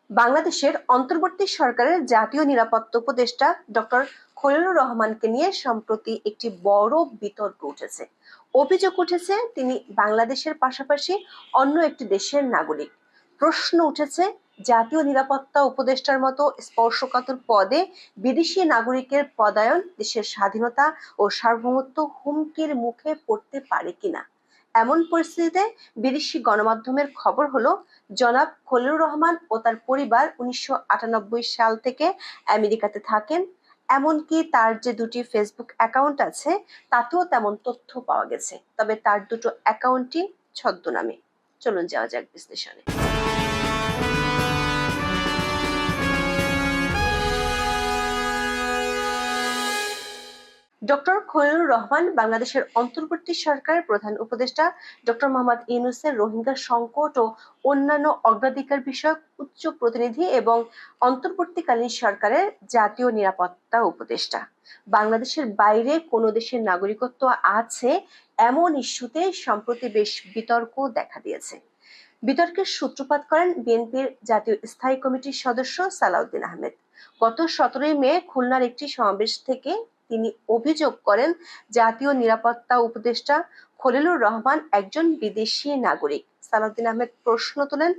বাংলাদেশের অন্তর্বর্তী সরকারের জাতীয় নিরাপত্তা উপদেষ্টা ডক্টর খলিলুর রহমানকে নিয়ে সম্প্রতি একটি বড় বিতর্ক উঠেছে। অভিযোগ উঠেছে তিনি বাংলাদেশের পাশাপাশি অন্য একটি দেশের নাগরিক। প্রশ্ন উঠেছে, জাতীয় নিরাপত্তা উপদেষ্টার মতো স্পর্শকাতর পদে বিদেশি নাগরিকের পদায়ন দেশের স্বাধীনতা ও সার্বভৌমত্ব হুমকির মুখে পড়তে পারে কিনা। এমন পরিস্থিতিতে বিদেশি গণমাধ্যমের খবর হলো, জনাব খলিলুর রহমান ও তার পরিবার ১৯৯৮ সাল থেকে আমেরিকাতে থাকেন। এমনকি তার যে দুটি ফেসবুক অ্যাকাউন্ট আছে তাতেও তেমন তথ্য পাওয়া গেছে, তবে তার দুটো অ্যাকাউন্টই ছদ্মনামে। চলুন যাওয়া যাক বিশ্লেষণে। ডক্টর খলিলুর রহমান বাংলাদেশের অন্তর্বর্তী সরকারের প্রধান উপদেষ্টা ডক্টর মোহাম্মদ ইউনূসের রোহিঙ্গা সংকট ও অন্যান্য অগ্রাধিকার বিষয়ক উচ্চ প্রতিনিধি এবং অন্তর্বর্তীকালীন সরকারের জাতীয় নিরাপত্তা উপদেষ্টা। বাংলাদেশের বাইরে কোনো দেশের নাগরিকত্ব আছে এমন ইস্যুতে সম্প্রতি বেশ বিতর্ক দেখা দিয়েছে। বিতর্কের সূত্রপাত করেন বিএনপির জাতীয় স্থায়ী কমিটির সদস্য সালাউদ্দিন আহমেদ। গত ১৭ মে খুলনার একটি সমাবেশ থেকে তিনি অভিযোগ করেন, জাতীয় নিরাপত্তা উপদেষ্টা খলিলুর রহমান একজন বিদেশি নাগরিক। সালাউদ্দিন আহমেদ প্রশ্ন তোলেন,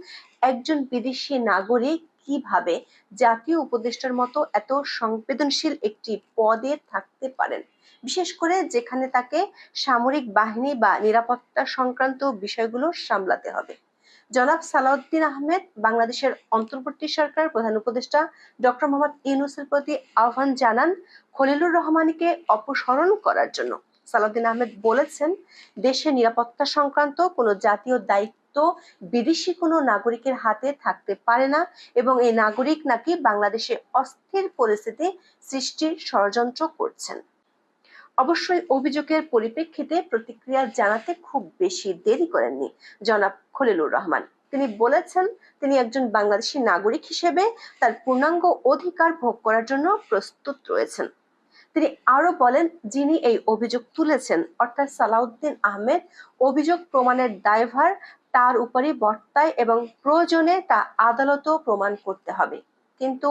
একজন বিদেশি নাগরিক কিভাবে জাতীয় উপদেষ্টার মতো এত সংবেদনশীল একটি পদে থাকতে পারেন, বিশেষ করে যেখানে তাকে সামরিক বাহিনী বা নিরাপত্তা সংক্রান্ত বিষয়গুলো সামলাতে হবে। জনাব সালাউদ্দিন আহমেদ বাংলাদেশের অন্তর্বর্তী সরকারের প্রধান উপদেষ্টা ডক্টর মোহাম্মদ ইউনূসের প্রতি আহ্বান জানান খলিলুর রহমানকে অপসারণ করার জন্য। সালাউদ্দিন আহমেদ বলেছেন, দেশের নিরাপত্তা সংক্রান্ত কোনো জাতীয় দায়িত্ব বিদেশি কোনো নাগরিকের হাতে থাকতে পারে না এবং এই নাগরিক নাকি বাংলাদেশে অস্থির পরিস্থিতি সৃষ্টির ষড়যন্ত্র করছেন। অবশ্যই অভিযোগের পরিপ্রেক্ষিতে প্রতিক্রিয়া জানাতে খুব বেশি দেরি করেননি জনাব খলিলুর রহমান। তিনি বলেছেন, তিনি একজন বাংলাদেশী নাগরিক হিসেবে তার পূর্ণাঙ্গ অধিকার ভোগ করার জন্য প্রস্তুত রয়েছেন। তিনি আরো বলেন, যিনি এই অভিযোগ তুলেছেন অর্থাৎ সালাউদ্দিন আহমেদ, অভিযোগ প্রমাণের দায়ভার তার উপরই বর্তায় এবং প্রয়োজনে তা আদালতেও প্রমাণ করতে হবে। কিন্তু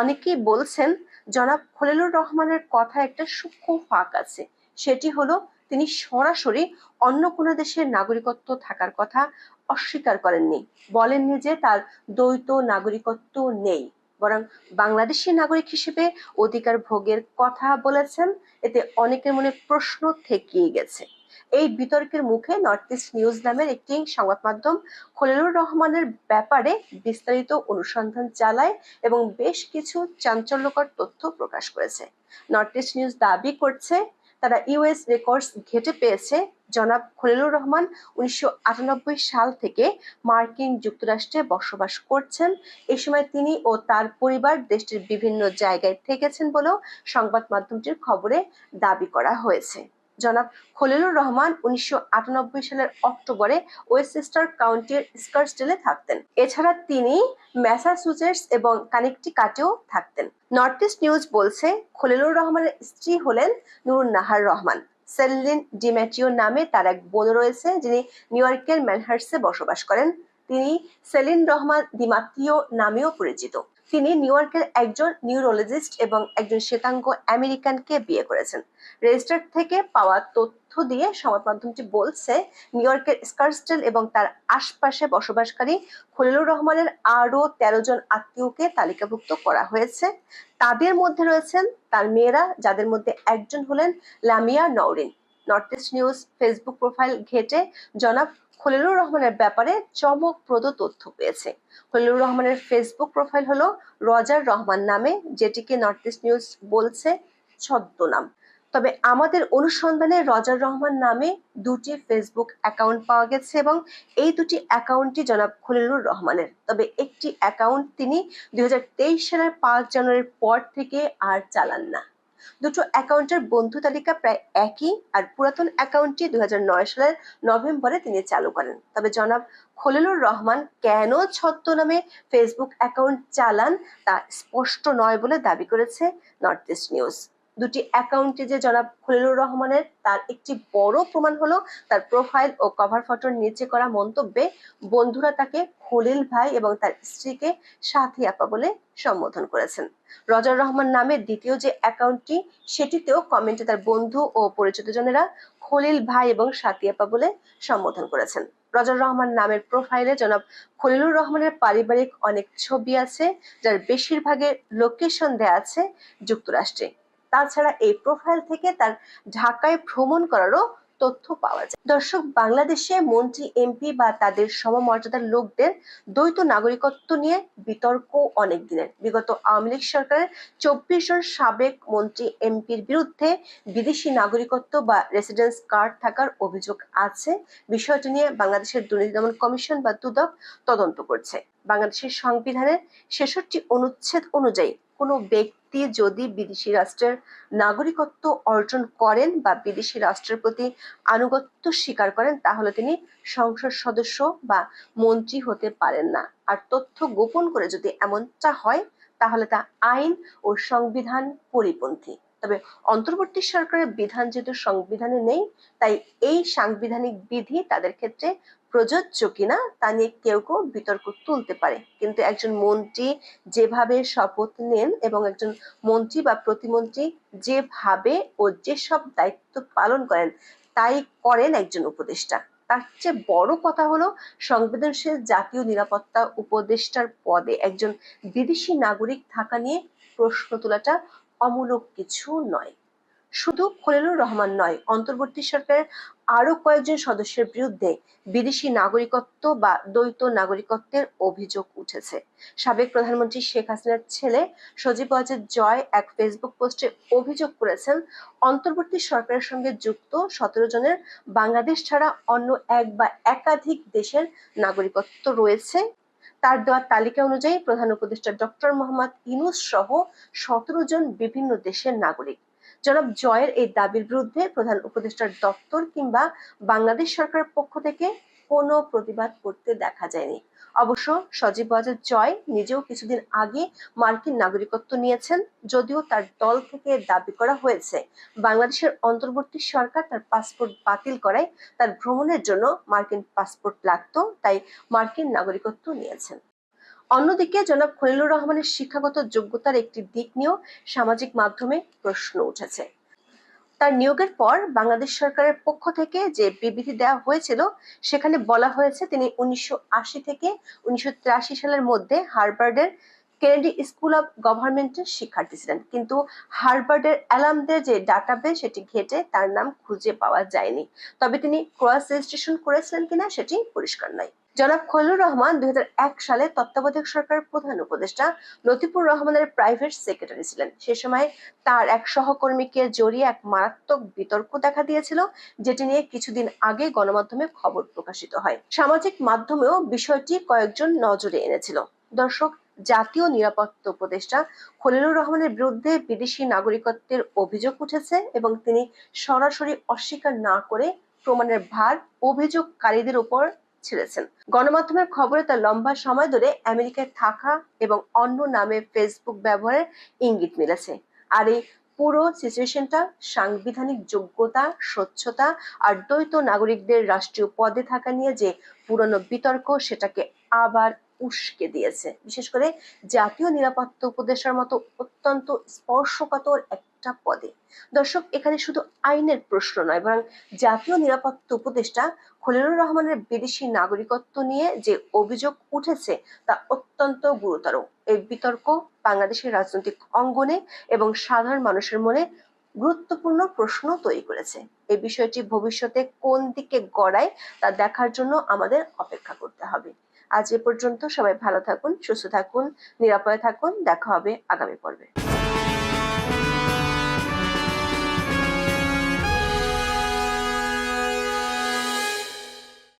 অনেকেই বলছেন, জনাব খলিলুর রহমানের কথা একটা সূক্ষ্ম ফাঁক আছে। সেটি হলো, তিনি সরাসরি অন্য কোনো দেশের নাগরিকত্ব থাকার কথা অস্বীকার করেননি। বলেননি যে তার দ্বৈত নাগরিকত্ব নেই, বরং বাংলাদেশী নাগরিক হিসেবে অধিকার ভোগের কথা বলেছেন। এতে অনেকের মনে প্রশ্ন থেকেই গেছে। এই বিতর্কের মুখে নর্থ ইস্ট নিউজ নামের একটি সংবাদ মাধ্যম খলিলুর রহমানের ব্যাপারে বিস্তারিত অনুসন্ধান চালায় এবং বেশ কিছু চাঞ্চল্যকর তথ্য প্রকাশ করেছে। নর্থ ইস্ট নিউজ দাবি করছে, তারা ইউএস রেকর্ডস ঘেঁটে পেয়েছে জনাব খলিলুর রহমান ১৯৯৮ সাল থেকে মার্কিন যুক্তরাষ্ট্রে বসবাস করছেন। এ সময় তিনি ও তার পরিবার দেশটির বিভিন্ন জায়গায় থেকেছেন বলেও সংবাদ মাধ্যমটির খবরে দাবি করা হয়েছে। জনাব খলিলুর রহমান ১৯৯৮ সালের অক্টোবরে ওয়েস্টচেস্টার কাউন্টির স্কার্সডেলে থাকতেন। এছাড়া তিনি ম্যাসাচুসেটস এবং কানেকটিকাটেও থাকতেন। নর্থ ইস্ট নিউজ বলছে, খলিলুর রহমানের স্ত্রী হলেন নূর নাহার রহমান। সেলিন ডিম্যাটিও নামে তার এক বোন রয়েছে, যিনি নিউ ইয়র্কের ম্যানহাটসে বসবাস করেন। তিনি সেলিন রহমান ডিমাত্রিও নামেও পরিচিত। তিনি নিউ ইয়র্কের একজন নিউরোলজিস্ট এবং একজন শ্বেতাঙ্গ আমেরিকানকে বিয়ে করেছেন। রেজিস্টার থেকে পাওয়া তথ্য দিয়ে সংবাদ মাধ্যমটি বলছে, নিউ ইয়র্কের স্কার্সডেল এবং তার আশপাশে বসবাসকারী খলিলুর রহমানের আরো ১৩ জন আত্মীয়কে তালিকাভুক্ত করা হয়েছে। তাদের মধ্যে রয়েছেন তার মেয়েরা, যাদের মধ্যে একজন হলেন Lamia Nowrin. North east news Facebook profile ঘেঁটে জনাব খলিলুর রহমানের ব্যাপারে চমকপ্রদ তথ্য পেয়েছে। খলিলুর রহমানের ফেসবুক প্রোফাইল হলো রজার রহমান নামে, যেটিকে নর্থ ইস্ট নিউজ বলছে ছদ্মনাম। তবে আমাদের অনুসন্ধানে রজার রহমান নামে দুটি ফেসবুক অ্যাকাউন্ট পাওয়া গেছে এবং এই দুটি অ্যাকাউন্টই জনাব খলিলুর রহমানের। তবে একটি অ্যাকাউন্ট তিনি ২০২৩ সালের ৫ জানুয়ারির পর থেকে আর চালান না। দুটো অ্যাকাউন্টের বন্ধু তালিকা প্রায় একই, আর পুরাতন অ্যাকাউন্টটি ২০০৯ সালের নভেম্বরে তিনি চালু করেন। তবে জনাব খলিলুর রহমান কেন ছদ্মনামে ফেসবুক অ্যাকাউন্ট চালান তা স্পষ্ট নয় বলে দাবি করেছে নর্থ ইস্ট নিউজ। দুটি অ্যাকাউন্টে যে জনাব খলিলুর রহমানের, তার একটি বড় প্রমাণ হলো তার প্রোফাইল ও কভার ফটোর নিচে করা মন্তব্যে বন্ধুরা তাকে খলিল ভাই এবং তার স্ত্রীকে সাথী আপা বলে সম্বোধন করেছেন। রজার রহমান নামে দ্বিতীয় যে অ্যাকাউন্টটি, সেটিতেও কমেন্টে তার বন্ধু ও পরিচিতজনেরা খলিল ভাই এবং সাথী আপা বলে সম্বোধন করেছেন। রজার রহমান নামের প্রোফাইলে জনাব খলিলুর রহমানের পারিবারিক অনেক ছবি আছে, যার বেশিরভাগের লোকেশন দেয়া আছে যুক্তরাষ্ট্রে। তাছাড়া এই প্রোফাইল থেকে তার ঢাকায় ভ্রমণ করারও তথ্য পাওয়া যায়। দর্শক, বাংলাদেশে মন্ত্রী, এমপি বা তাদের সমমর্যাদার লোকদের দ্বৈত নাগরিকত্ব নিয়ে বিতর্ক অনেক দিনের। বিগত আওয়ামী লীগ সরকারের 24 জন সাবেক মন্ত্রী, এমপির বিরুদ্ধে বিদেশি নাগরিকত্ব বা রেসিডেন্স কার্ড থাকার অভিযোগ আছে। বিষয়টি নিয়ে বাংলাদেশের দুর্নীতি দমন কমিশন বা দুদক তদন্ত করছে। বাংলাদেশের সংবিধানের 66 অনুচ্ছেদ অনুযায়ী কোনো ব্যক্তি যদি বিদেশি রাষ্ট্রের নাগরিকত্ব অর্জন করেন বা বিদেশি রাষ্ট্রের প্রতি আনুগত্য স্বীকার করেন, তাহলে তিনি সংসদ সদস্য বা মন্ত্রী হতে পারেন না। আর তথ্য গোপন করে যদি এমনটা হয়, তাহলে তা আইন ও সংবিধান পরিপন্থী। তবে অন্তর্বর্তী সরকারের বিধান যেহেতু সংবিধানে নেই, তাই এই সাংবিধানিক বিধি তাদের ক্ষেত্রে প্রযোজ্য কিনা তা নিয়ে কেউ কেউ বিতর্ক তুলতে পারে। কিন্তু একজন মন্ত্রী যেভাবে শপথ নেন এবং একজন মন্ত্রী বা প্রতিমন্ত্রী যেভাবে ও যেসব দায়িত্ব পালন করেন, তাই করেন একজন উপদেষ্টা। তার চেয়ে বড় কথা হলো, সংবেদনশীল জাতীয় নিরাপত্তা উপদেষ্টার পদে একজন বিদেশি নাগরিক থাকা নিয়ে প্রশ্ন তোলাটা অমূলক কিছু নয়। শুধু খলিলুর রহমান নয়, অন্তর্বর্তী সরকারের আরো কয়েকজন সদস্যের বিরুদ্ধে বিদেশি নাগরিকত্ব বা দ্বৈত নাগরিকত্বের অভিযোগ উঠেছে। সাবেক প্রধানমন্ত্রী শেখ হাসিনার ছেলে সজীব ওয়াজেদ জয় এক ফেসবুক পোস্টে অভিযোগ করেছেন, অন্তর্বর্তী সরকারের সঙ্গে যুক্ত 17 জনের বাংলাদেশ ছাড়া অন্য এক বা একাধিক দেশের নাগরিকত্ব রয়েছে। তার দেওয়া তালিকা অনুযায়ী প্রধান উপদেষ্টা ডক্টর মোহাম্মদ ইউনূস সহ 17 জন বিভিন্ন দেশের নাগরিক। জনাব জয়ের এই দাবির বিরুদ্ধে প্রধান উপদেষ্টার দপ্তর কিংবা বাংলাদেশ সরকারের পক্ষ থেকে কোনো প্রতিবাদ করতে দেখা যায়নি। অবশ্য সজীব ওয়াজেদ জয় নিজেও কিছুদিন আগে মার্কিন নাগরিকত্ব নিয়েছেন, যদিও তার দল থেকে দাবি করা হয়েছে বাংলাদেশের অন্তর্বর্তী সরকার তার পাসপোর্ট বাতিল করায় তার ভ্রমণের জন্য মার্কিন পাসপোর্ট লাগতো, তাই মার্কিন নাগরিকত্ব নিয়েছেন। অন্যদিকে জনাব খলিলুর রহমানের শিক্ষাগত যোগ্যতার একটি দিক নিয়েও সামাজিক মাধ্যমে প্রশ্ন উঠেছে। তার নিয়োগের পর বাংলাদেশ সরকারের পক্ষ থেকে যে বিবৃতি দেওয়া হয়েছিল, সেখানে বলা হয়েছে তিনি 1980 থেকে 1983 সালের মধ্যে হার্ভার্ডের কেনেডি স্কুল অব গভর্নমেন্টের শিক্ষার্থী ছিলেন। কিন্তু হার্ভার্ডের অ্যালামদের যে ডাটাবেস, সেটি ঘেটে তার নাম খুঁজে পাওয়া যায়নি। তবে তিনি ক্রস রেজিস্ট্রেশন করেছিলেন কিনা সেটি পরিষ্কার নয়। জনাব খলিলুর রহমান 2001 সালে তত্ত্বাবধায়ক সরকারের প্রধান উপদেষ্টা লতিফুর রহমানের প্রাইভেট সেক্রেটারি ছিলেন। সে সময় তার এক সহকর্মীকে জড়িয়ে এক মারাত্মক বিতর্ক দেখা দিয়েছিল, যেটি নিয়ে কিছুদিন আগে গণমাধ্যমে খবর প্রকাশিত হয়। সামাজিক মাধ্যমেও বিষয়টি কয়েকজন নজরে এনেছিল। দর্শক, জাতীয় নিরাপত্তা উপদেষ্টা খলিলুর রহমানের বিরুদ্ধে বিদেশি নাগরিকত্বের অভিযোগ উঠেছে এবং তিনি সরাসরি অস্বীকার না করে প্রমাণের ভার অভিযোগকারীদের উপর ছেড়েছেন। গণমাধ্যমের খবরে তার লম্বা সময় ধরে আমেরিকায় থাকা এবং অন্য নামে ফেসবুক ব্যবহারের ইঙ্গিত মিলেছে। আর এই পুরো সিচুয়েশনটা সাংবিধানিক যোগ্যতা, স্বচ্ছতা আর দ্বৈত নাগরিকদের রাষ্ট্রীয় পদে থাকা নিয়ে যে পুরনো বিতর্ক, সেটাকে আবার উস্কে দিয়েছে। বিশেষ করে জাতীয় নিরাপত্তা উপদেষ্টার মতো অত্যন্ত স্পর্শকাতর একটা পদে। দর্শক, এখানে শুধু আইনের প্রশ্ন নয়, বরং জাতীয় নিরাপত্তা উপদেষ্টা খলিলুর রহমানের বিদেশি নাগরিকত্ব নিয়ে যে অভিযোগ উঠেছে তা অত্যন্ত গুরুতর। এই বিতর্ক বাংলাদেশের রাজনৈতিক অঙ্গনে এবং সাধারণ মানুষের মনে গুরুত্বপূর্ণ প্রশ্ন তৈরি করেছে। এই বিষয়টি ভবিষ্যতে কোন দিকে গড়ায় তা দেখার জন্য আমাদের অপেক্ষা করতে হবে। আজ এ পর্যন্ত। সবাই ভালো থাকুন, সুস্থ থাকুন, নিরাপদে থাকুন। দেখা হবে আগামী পর্বে।